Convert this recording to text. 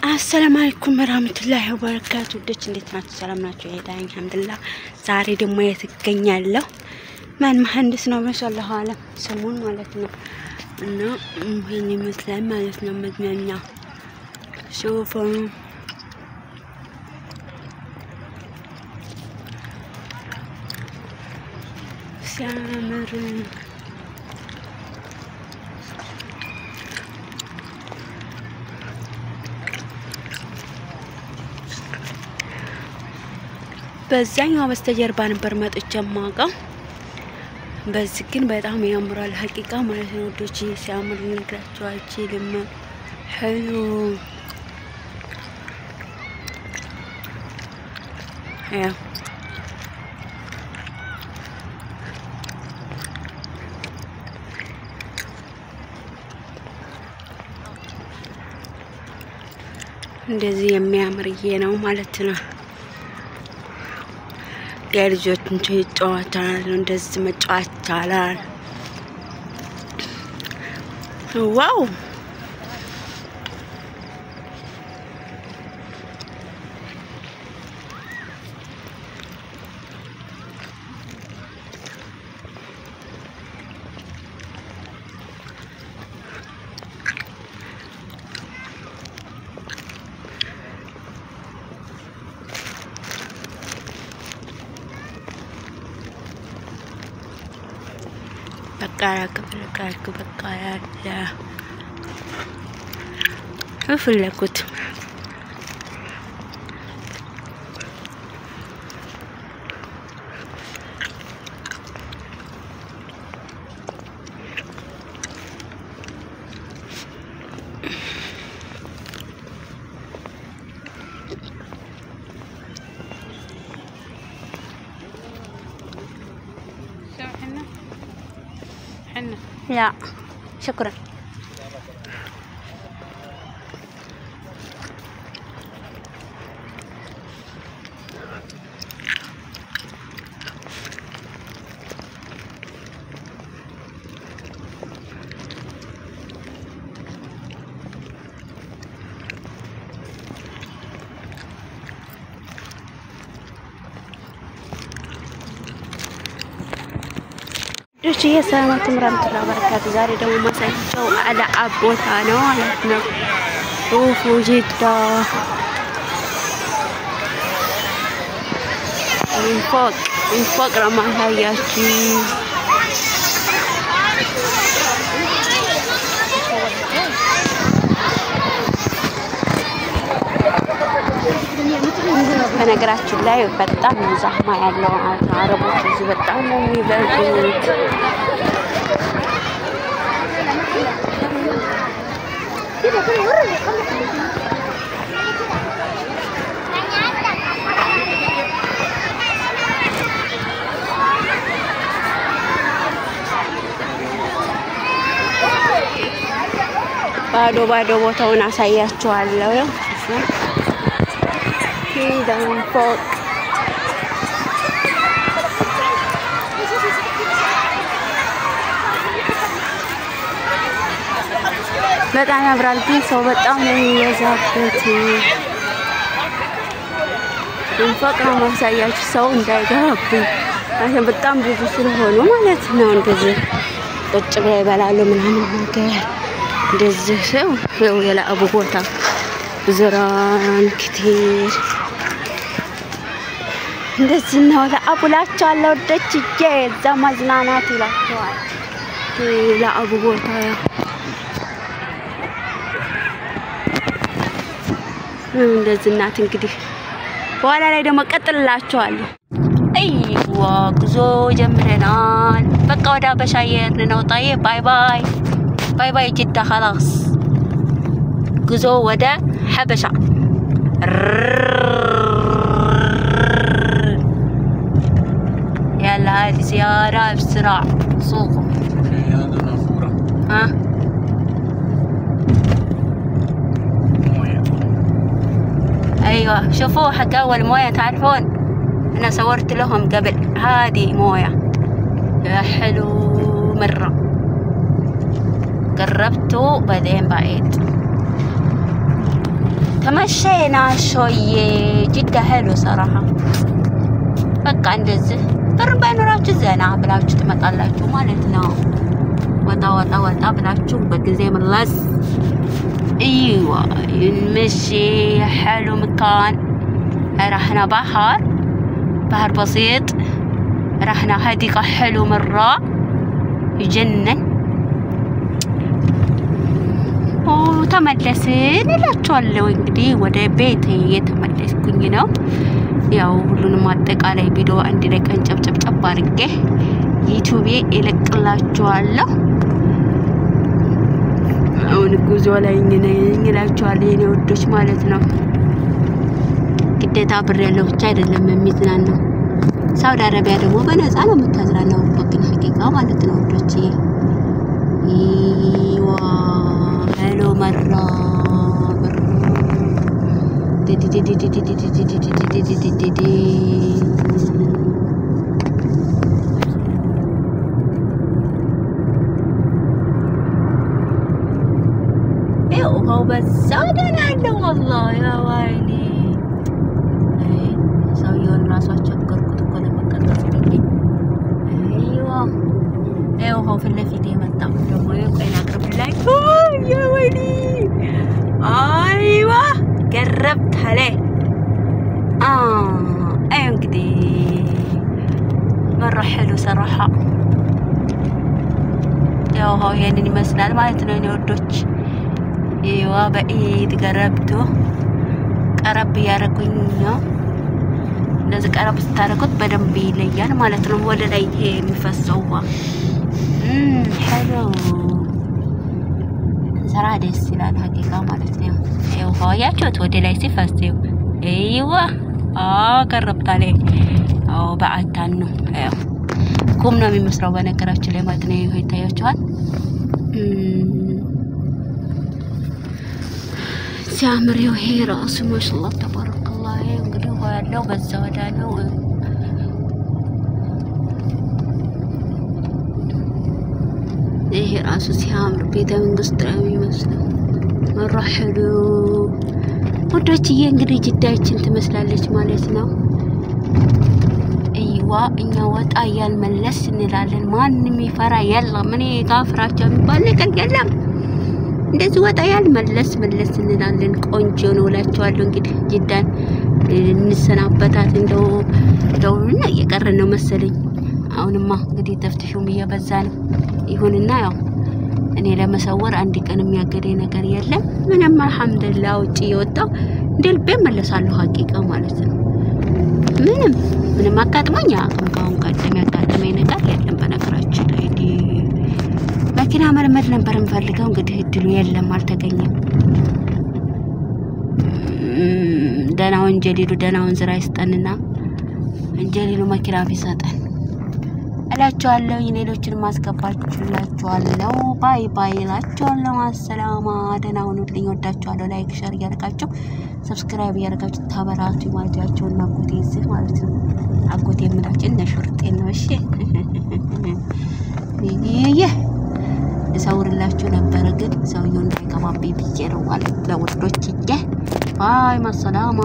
السلام عليكم ورحمة الله وبركاته. دش እንዴት ናችሁ? ሰላም ናችሁ? ይሄዳኝ አልሐምዱሊላህ። ዛሬ ደግሞ የተገኛለሁ ማን መሐንዲስ ነው ማሻአላህ አለ ስሙን ማለት ነው። እና ምን ይመስላል ማለት ነው መዝናኛ ሹፉ ሲያምር በዛኛው በስተጀርባ ነበር መጥቼ ማውቀው በዚህ ግን በጣም ያምራል ሐቂቃ ማለት ነው። ወዶች ሲያምር ነግራችሁ አልችልም ሄሎ ያ እንደዚህ የሚያምር ነው ማለት ነው። የልጆችን ጨዋታን እንደዚህ መጫወት ይቻላል። ዋው በቃ ያለ ፍለኩት لا شكرا دوشي السلام عليكم ورحمة الله وبركاته. زاري دوم ما سايشو على أبوتانو على شوفوا جدا من فوق رمى هاياتي በነገራችን ላይ በጣም ዛህማ ያለው አረቦች እዚህ በጣም ነው የሚበዙት። ባዶ ቦታውን አሳያችኋለሁ። down fog በጣም ያምራል ግን ሰው በጣም ነው የሚበዛበት። እንፈቅራ ማሳያችሁ ሰው እንዳይገባብኝ አሁን በጣም ብዙ ስለሆኑ ማለት ነው። እንደዚህ ቁጭ ብለው ይበላሉ ምናምን ነገር እንደዚህ ሰው የላአቡ ቦታ زران كتير እንደዚህ ነው ለአቡላቻለሁ ደችጄ ዘመዝናናት ይላችኋል ለአቡ ቦታ እንደዚህ እናት እንግዲህ በኋላ ላይ ደግሞ ቀጥልላችኋለሁ። አይዋ ጉዞ ጀምረናል። በቃ ወደ በሻየር ነው። طيب باي باي جدة خلاص ጉዞ ወደ حبشة يلا هذه زيارة بسرعة سوق هذا نافورة ها ايوه شوفوا حق اول موية تعرفون انا صورت لهم قبل هذه موية يا حلو مرة قربته بعدين بعيد تمشينا شوية جدا حلو صراحة በቃ እንደዚህ ብር ባይኖራችሁ ዘና ብላችሁ ትመጣላችሁ ማለት ነው ወጣ ብላችሁ በጊዜ መለስ ايوه نمشي حلو مكان رحنا بحر بسيط رحنا حديقة حلو مرة يجنن وتملسين እላችኋለሁ እንግዲህ ወደ ቤቴ የተመለስኩኝ ነው ያው ሁሉንም አጠቃላይ ቪዲዮ አንድ ላይ ቀንጨብጨብ አድርጌ ዩቲዩብ እለቅላችኋለሁ አሁን ጉዞ ላይ ነኝ እላችኋለሁ የኔ ወዶች ማለት ነው ግዴታ ብር ያለው ብቻ አይደለም የሚዝናናው ሳውዲ አረቢያ ደግሞ በነፃ ነው የምታዝናናው በግን ሐቂቃ ማለት ነው ወዶች ይዋ ሄሎ መራ هو بزادنا له والله يا ويلي سويون راسه تشكركم كل ما كررتني ايوه هو في اللفيدي متى دمو يبقى اقرب لك يا ويلي ايوه قربت عليه ايوه كده مره حلو صراحه ያው هو يعني ይመስላል ማለት ነው እኔ ወዶች ايوه بعيد قربته قرب ያረኩኝ ነው እንደዚህ ቀረብ ስታረኩት በደንብ ይለያል ማለት ነው ወደ ላይ ይሄ የሚፈሰው حلو ሰራ ደስ ይላል ሐቂቃ ማለት ነው ያው ሆያችሁት ወደ ላይ ሲፈሰው ايوه ቀረብታ ላይ በአታን ነው ያው ኩም ነው የሚመስለው በነገራችን ላይ ማለት ነው ይሄ ታያችኋል ሲያምር ይሄ ራሱ ማሻአላህ ተባረከላህ እንግዲህ ያለው በዛ ወዳለው ይሄ ራሱ ሲያምር ቤተ መንግስት ነው የሚመስለው መራህሉ ወዶችዬ እንግዲህ ጅዳችን ትመስላለች ማለት ነው አይዋ እኛ ወጣ ያልመለስ እንላለን ማንንም ይፈራ የለም እኔ ጋፍራቸው የሚባል ነገር የለም እንደዚህ ወጣ ያልመለስ እንላለን ቆንጆ ነው እላችኋለሁ እንግዲህ ጅዳን እንሰናበታት እንደውና እየቀረን ነው መሰለኝ አሁንማ እንግዲህ ተፍትሹም እየበዛ ነው ይሁንና ያው እኔ ለመሰወር አንድ ቀን የሚያገደኝ ነገር የለም ምንም አልহামዱሊላህ ውጪ የወጣው እንደልቤ መለሳለሁ ሐቂቃ ማለት ነው ምንም አጋጥሞኝ አሁን ቀደም ያጋጠመኝ ነገር የለም በነገራችን ላይ መኪና መልመድ ነበር እንፈልገው እንግዲህ እድሉ የለም አልተገኘም ደናውን ጀሊሉ ደናውን ዝራ ይስጠንና እንጀሊሉ መኪና ቢሰጠን እላችኋለሁ ሌሎችን ማስገባችሁላችኋለሁ ባይ ባይ እላችኋለሁ አሰላማ ደናውን ሁሉኝ ወዳችኋለሁ ላይክ ሼር ያደርጋችሁ ሰብስክራይብ ያደርጋችሁ ታበራቱ ማለታችሁና አጎቴ እዚህ ማለት ነው አጎቴ የምላችሁ ነሽርጤ ነው እሺ ሰውርላችሁ ነበር ግን ሰውየው እንዳይገባብኝ ብዬ ነው ማለት ለወዶች ባይ ማሰላማ